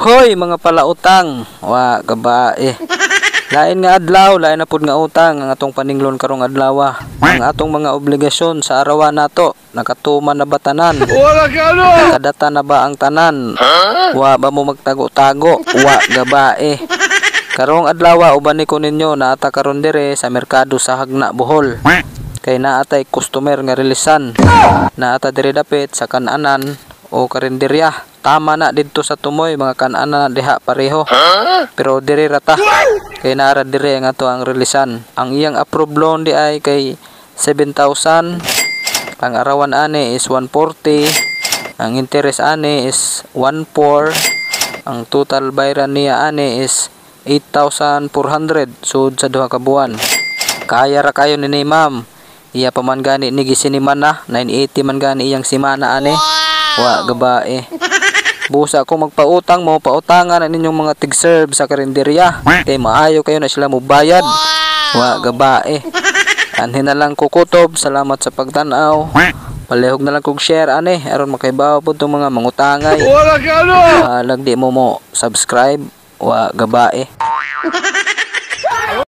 Hoy mga palautang, wa gabae. Lain nga adlaw, lain na pud nga utang ang atong paninglon karong adlaw. Ang atong mga obligasyon sa arawan nato, nakatuman na ba tanan? Nakadata na ba ang tanan? Wa ba mo magtago-tago? Wa gabae. Karong adlaw uban ni ko ninyo naata karon dire sa merkado sa Hagna, Bohol. Kay naatay customer nga rilisan. Naata dire dapit sa kananan o karinderya. Tama na dito sa tumoy mga kanan diha pareho. Pero diri rata. Kay nara dire nga to ang rilisan. Ang iyang approved loan di ay kay 7,000. Ang arawan ani is 140. Ang interest ani is 1,4. Ang total bayaran niya ani is 8,400 sud sa duha ka buwan. Kaya ra kayo ni ma'am. Iya pa man gani ni gisiniman na 980 man gani iyang simana ani. Wa gabae. Busa ko magpautang mo, pautangan na ninyong mga tig-serve sa karinderya. Kay maayo kayo na sila mo bayad. Wa gabae. Anhin na lang kukutob. Salamat sa pagtanaw. Palihog na lang kog share ani aron makaibaw po itong mga mangutangay. Lag di mo subscribe. Wa gabae.